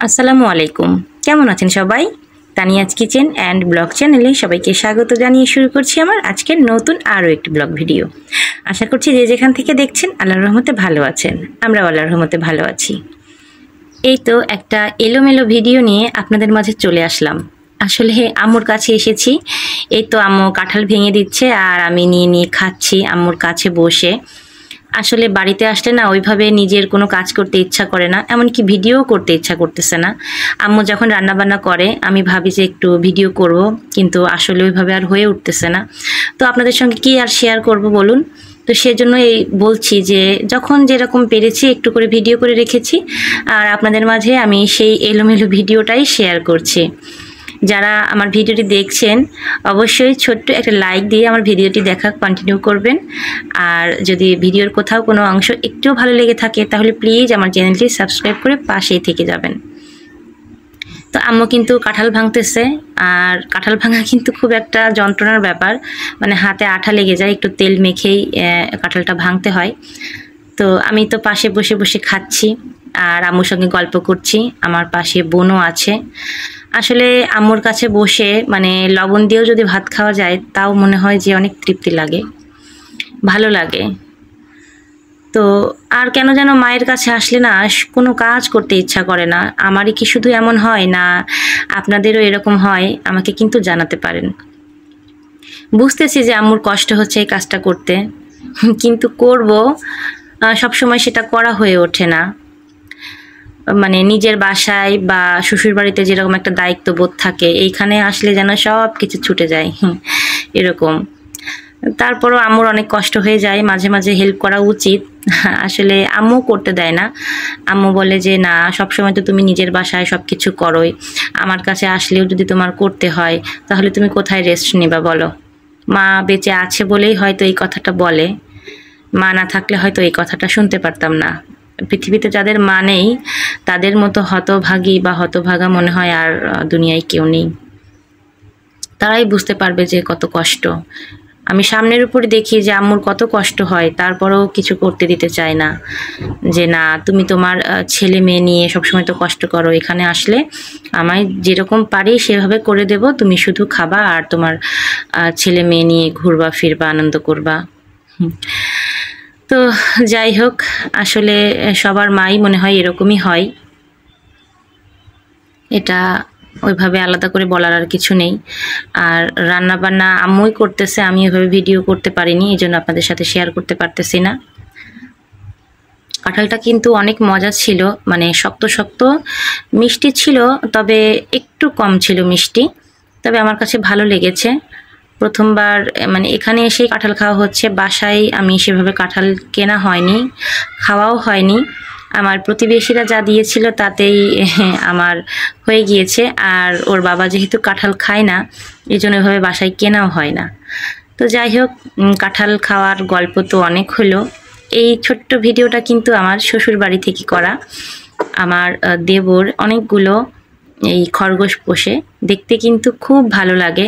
আসসালামু আলাইকুম। কেমন আছেন সবাই? তানিয়াজ কিচেন অ্যান্ড ব্লগ চ্যানেলে সবাইকে স্বাগত জানিয়ে শুরু করছি আমার আজকের নতুন আরও একটি ব্লগ ভিডিও। আশা করছি যে যেখান থেকে দেখছেন আল্লাহর রহমতে ভালো আছেন। আমরাও আল্লাহর রহমতে ভালো আছি। এই তো একটা এলোমেলো ভিডিও নিয়ে আপনাদের মাঝে চলে আসলাম। আসলে আম্মুর কাছে এসেছি। এই তো আম্মু কাঁঠাল ভেঙে দিচ্ছে আর আমি নিয়ে খাচ্ছি আম্মুর কাছে বসে। আসলে বাড়িতে আসলে না ওইভাবে নিজের কোনো কাজ করতে ইচ্ছা করে না, এমনকি ভিডিও করতে ইচ্ছা করতেছে না। আম্মু যখন রান্নাবান্না করে আমি ভাবি যে একটু ভিডিও করব, কিন্তু আসলে ওইভাবে আর হয়ে উঠতেছে না। তো আপনাদের সঙ্গে কি আর শেয়ার করব বলুন? তো সেজন্য এই বলছি যে যখন যেরকম পেরেছি একটু করে ভিডিও করে রেখেছি, আর আপনাদের মাঝে আমি সেই এলোমেলো ভিডিওটাই শেয়ার করছি। যারা আমার ভিডিওটি দেখছেন অবশ্যই ছোট্ট একটা লাইক দিয়ে আমার ভিডিওটি দেখা কন্টিনিউ করবেন। আর যদি ভিডিওর কোথাও কোনো অংশ একটুও ভালো লেগে থাকে তাহলে প্লিজ আমার চ্যানেলটি সাবস্ক্রাইব করে পাশেই থেকে যাবেন। তো আম্মু কিন্তু কাঁঠাল ভাঙতেছে, আর কাঁঠাল ভাঙা কিন্তু খুব একটা যন্ত্রণার ব্যাপার, মানে হাতে আঠা লেগে যায়, একটু তেল মেখেই কাঁঠালটা ভাঙতে হয়। তো আমি তো পাশে বসে বসে খাচ্ছি আর আম্মুর সঙ্গে গল্প করছি। আমার পাশে বোনও আছে। আসলে আম্মুর কাছে বসে মানে লবণ দিয়েও যদি ভাত খাওয়া যায় তাও মনে হয় যে অনেক তৃপ্তি লাগে, ভালো লাগে। তো আর কেন যেন মায়ের কাছে আসলে না কোনো কাজ করতে ইচ্ছা করে না। আমারই কি শুধু এমন হয় না আপনাদেরও এরকম হয়? আমাকে কিন্তু জানাতে পারেন। বুঝতেছি যে আম্মুর কষ্ট হচ্ছে এই কাজটা করতে, কিন্তু করব সবসময় সেটা করা হয়ে ওঠে না। মানে নিজের বাসায় বা শ্বশুর বাড়িতে যেরকম একটা দায়িত্ববোধ থাকে, এইখানে আসলে যেন সব কিছু ছুটে যায় এরকম। তারপরও আম্মুর অনেক কষ্ট হয়ে যায়, মাঝে মাঝে হেল্প করা উচিত। আসলে আম্মু করতে দেয় না। আম্মু বলে যে না, সবসময় তো তুমি নিজের বাসায় সব কিছু করোই, আমার কাছে আসলেও যদি তোমার করতে হয় তাহলে তুমি কোথায় রেস্ট নিবা বলো? মা বেঁচে আছে বলেই হয়তো এই কথাটা বলে, মা না থাকলে হয়তো এই কথাটা শুনতে পারতাম না। পৃথিবীতে যাদের মা নেই তাদের মতো হতভাগী বা হতভাগা মনে হয় আর দুনিয়ায় কেউ নেই। তারাই বুঝতে পারবে যে কত কষ্ট। আমি সামনের উপরে দেখি যে আম্মুর কত কষ্ট হয়, তারপরেও কিছু করতে দিতে চায় না। যে না, তুমি তোমার ছেলে মেয়ে নিয়ে সবসময় তো কষ্ট করো, এখানে আসলে আমায় যেরকম পারি সেভাবে করে দেব, তুমি শুধু খাবা আর তোমার ছেলে মেয়ে নিয়ে ঘুরবা ফিরবা, আনন্দ করবা। তো যাই হোক, আসলে সবার মাই মনে হয় এরকমই হয়। এটা ওইভাবে আলাদা করে বলার আর কিছু নেই। আর রান্না বান্না আম্মুই করতেছে, আমি ওইভাবে ভিডিও করতে পারিনি, এই জন্য আপনাদের সাথে শেয়ার করতে পারতেছি না। কাঁঠালটা কিন্তু অনেক মজা ছিল, মানে শক্ত শক্ত, মিষ্টি ছিল, তবে একটু কম ছিল মিষ্টি, তবে আমার কাছে ভালো লেগেছে। প্রথমবার মানে এখানে এসেই কাঁঠাল খাওয়া হচ্ছে, বাসায় আমি সেভাবে কাঁঠাল কেনা হয়নি, খাওয়াও হয়নি। আমার প্রতিবেশীরা যা দিয়েছিল তাতেই আমার হয়ে গিয়েছে। আর ওর বাবা যেহেতু কাঁঠাল খায় না, এই জন্য এভাবে বাসায় কেনাও হয় না। তো যাই হোক, কাঁঠাল খাওয়ার গল্প তো অনেক হলো। এই ছোট্ট ভিডিওটা কিন্তু আমার শ্বশুর বাড়ি থেকে করা। আমার দেবর অনেকগুলো এই খরগোশ পোষে, দেখতে কিন্তু খুব ভালো লাগে।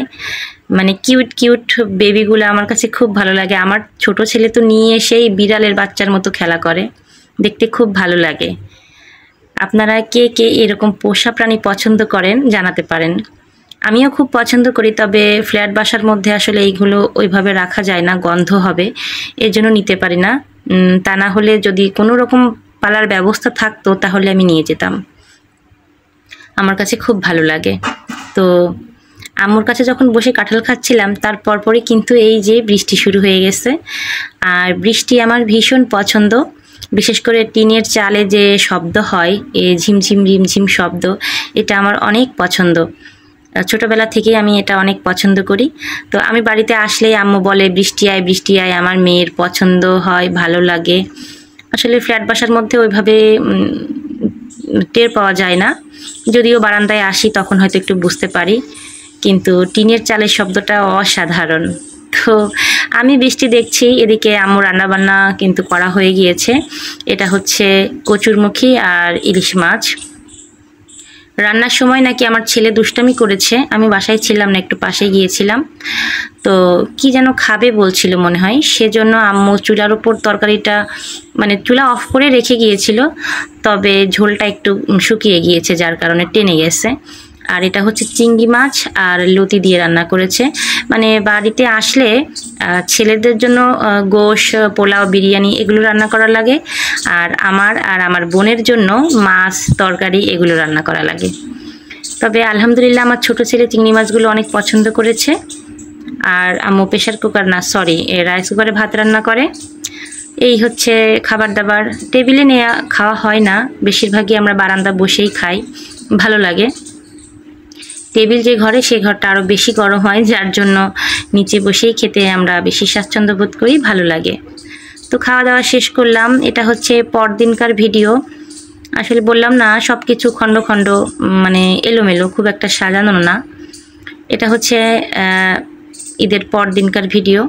মানে কিউট কিউট বেবিগুলো আমার কাছে খুব ভালো লাগে। আমার ছোট ছেলে তো নিয়ে এসেই বিড়ালের বাচ্চার মতো খেলা করে, দেখতে খুব ভালো লাগে। আপনারা কে কে এরকম পোষা প্রাণী পছন্দ করেন জানাতে পারেন। আমিও খুব পছন্দ করি, তবে ফ্ল্যাট বাসার মধ্যে আসলে এইগুলো ওইভাবে রাখা যায় না, গন্ধ হবে, এর জন্য নিতে পারি না। তা না হলে যদি কোনো রকম পালার ব্যবস্থা থাকতো তাহলে আমি নিয়ে যেতাম। আমার কাছে খুব ভালো লাগে। তো আম্মুর কাছে যখন বসে কাঁঠাল খাচ্ছিলাম তার পরপরই কিন্তু এই যে বৃষ্টি শুরু হয়ে গেছে। আর বৃষ্টি আমার ভীষণ পছন্দ, বিশেষ করে টিনের চালে যে শব্দ হয়, এই ঝিমঝিম রিমঝিম শব্দ, এটা আমার অনেক পছন্দ। ছোটোবেলা থেকেই আমি এটা অনেক পছন্দ করি। তো আমি বাড়িতে আসলেই আম্মু বলে বৃষ্টি আয় বৃষ্টি আয়, আমার মেয়ের পছন্দ হয়, ভালো লাগে। আসলে ফ্ল্যাট বাসার মধ্যে ওইভাবে টের পাওয়া যায় না, যদিও বারান্দায় আসি তখন হয়তো একটু বুঝতে পারি, কিন্তু টিনের চালের শব্দটা অসাধারণ। তো আমি বৃষ্টি দেখছি, এদিকে আম্মু রান্নাবান্না কিন্তু করা হয়ে গিয়েছে। এটা হচ্ছে কচুরমুখী আর ইলিশ মাছ রান্নার সময় নাকি আমার ছেলে দুষ্টামি করেছে, আমি বাসায় ছিলাম না, একটু পাশে গিয়েছিলাম। তো কি যেন খাবে বলছিল মনে হয়, সেজন্য আম্মু চুলার উপর তরকারিটা মানে চুলা অফ করে রেখে গিয়েছিল, তবে ঝোলটা একটু শুকিয়ে গিয়েছে যার কারণে টেনে গেছে। আর এটা হচ্ছে চিংড়ি মাছ আর লতি দিয়ে রান্না করেছে। মানে বাড়িতে আসলে ছেলেদের জন্য গোশ, পোলাও, বিরিয়ানি এগুলো রান্না করা লাগে, আর আমার বোনের জন্য মাছ, তরকারি এগুলো রান্না করা লাগে। তবে আলহামদুলিল্লাহ আমার ছোট ছেলে চিংড়ি মাছগুলো অনেক পছন্দ করেছে। আর আম্মু প্রেশার কুকার না সরি রাইস কুকারে ভাত রান্না করে। এই হচ্ছে খাবার দাবার। টেবিলে নেওয়া খাওয়া হয় না, বেশিরভাগই আমরা বারান্দা বসেই খাই, ভালো লাগে। টেবিল যে ঘরে, সেই ঘরটা আরও বেশি গরম হয়, যার জন্য নিচে বসেই খেতে আমরা বেশি স্বাচ্ছন্দ্য বোধ করি, ভালো লাগে। তো খাওয়া দাওয়া শেষ করলাম। এটা হচ্ছে পরদিনকার ভিডিও। আসলে বললাম না সব কিছু খণ্ড খণ্ড, মানে এলোমেলো, খুব একটা সাজানো না। এটা হচ্ছে ঈদের পর দিনকার ভিডিও।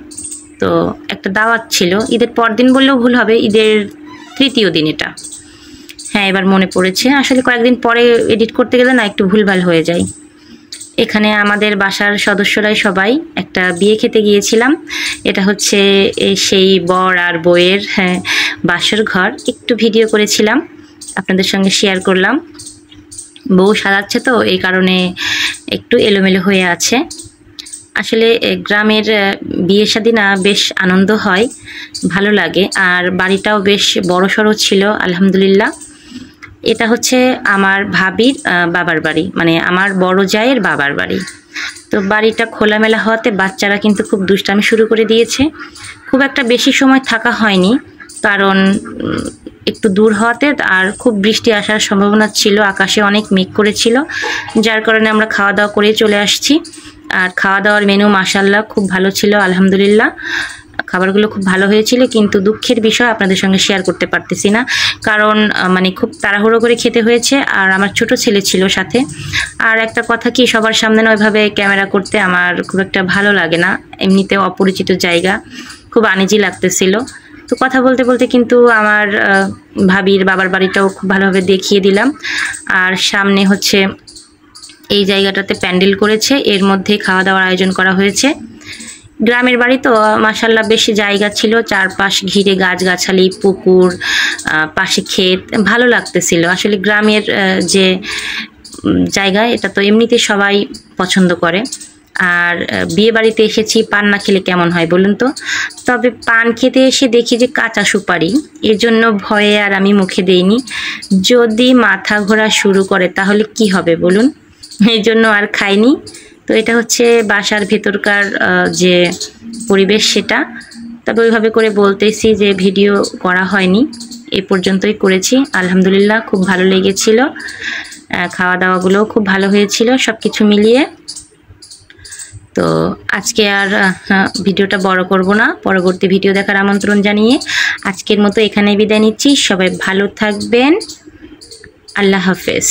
তো একটা দাওয়াত ছিল, ঈদের পর দিন বললেও ভুল হবে, ঈদের তৃতীয় দিন এটা। হ্যাঁ, এবার মনে পড়েছে। আসলে কয়েকদিন পরে এডিট করতে গেলে না একটু ভুলভাল হয়ে যায়। এখানে আমাদের বাসার সদস্যরাই সবাই একটা বিয়ে খেতে গিয়েছিলাম। এটা হচ্ছে সেই বর আর বউয়ের বাসর ঘর। একটু ভিডিও করেছিলাম, আপনাদের সঙ্গে শেয়ার করলাম। বউ সাজাচ্ছে তো এই কারণে একটু এলোমেলো হয়ে আছে। আসলে গ্রামের বিয়ে শাদী না বেশ আনন্দ হয়, ভালো লাগে। আর বাড়িটাও বেশ বড়সড় ছিল আলহামদুলিল্লাহ। এটা হচ্ছে আমার ভাবির বাবার বাড়ি, মানে আমার বড় জায়ের বাবার বাড়ি। তো বাড়িটা খোলামেলা হওয়াতে বাচ্চারা কিন্তু খুব দুষ্টামি শুরু করে দিয়েছে। খুব একটা বেশি সময় থাকা হয়নি, কারণ একটু দূর হওয়াতে, আর খুব বৃষ্টি আসার সম্ভাবনা ছিল, আকাশে অনেক মেঘ করেছিল, যার কারণে আমরা খাওয়া দাওয়া করে চলে আসছি। আর খাওয়া দাওয়ার মেনু মাশাআল্লাহ খুব ভালো ছিল আলহামদুলিল্লাহ, খাবারগুলো খুব ভালো হয়েছিল। কিন্তু দুঃখের বিষয় আপনাদের সঙ্গে শেয়ার করতে পারতেছি না, কারণ মানে খুব তাড়াহুড়ো করে খেতে হয়েছে, আর আমার ছোট ছেলে ছিল সাথে। আর একটা কথা কি, সবার সামনে না ওইভাবে ক্যামেরা করতে আমার খুব একটা ভালো লাগে না, এমনিতে অপরিচিত জায়গা, খুব আনইজি লাগতেছিল। তো কথা বলতে বলতে কিন্তু আমার ভাবির বাবার বাড়িটাও খুব ভালোভাবে দেখিয়ে দিলাম। আর সামনে হচ্ছে এই জায়গাটাতে প্যান্ডেল করেছে, এর মধ্যে খাওয়া দাওয়ার আয়োজন করা হয়েছে। গ্রামের বাড়ি তো মাশাআল্লাহ বেশ জায়গা ছিল, চারপাশ ঘিরে গাছগাছালি, পুকুর, পাশে ক্ষেত, ভালো লাগতেছিল। আসলে গ্রামের যে জায়গা, এটা তো এমনিতে সবাই পছন্দ করে। আর বিয়ে বাড়িতে এসেছি, পান না খেলে কেমন হয় বলুন তো? তবে পান খেতে এসে দেখি যে কাঁচা সুপারি, এর জন্য ভয়ে আর আমি মুখে দেইনি। যদি মাথা ঘোরা শুরু করে তাহলে কি হবে বলুন, এই জন্য আর খাইনি। তো এটা হচ্ছে বাসার ভেতরকার যে পরিবেশ সেটা। তবে ওইভাবে করে বলতেছি যে ভিডিও করা হয়নি, এ পর্যন্তই করেছি। আলহামদুলিল্লাহ খুব ভালো লেগেছিল, খাওয়া দাওয়াগুলোও খুব ভালো হয়েছিল সব কিছু মিলিয়ে। তো আজকে আর ভিডিওটা বড় করব না, পরবর্তী ভিডিও দেখার আমন্ত্রণ জানিয়ে আজকের মতো এখানে বিদায় নিচ্ছি। সবাই ভালো থাকবেন, আল্লাহ হাফেজ।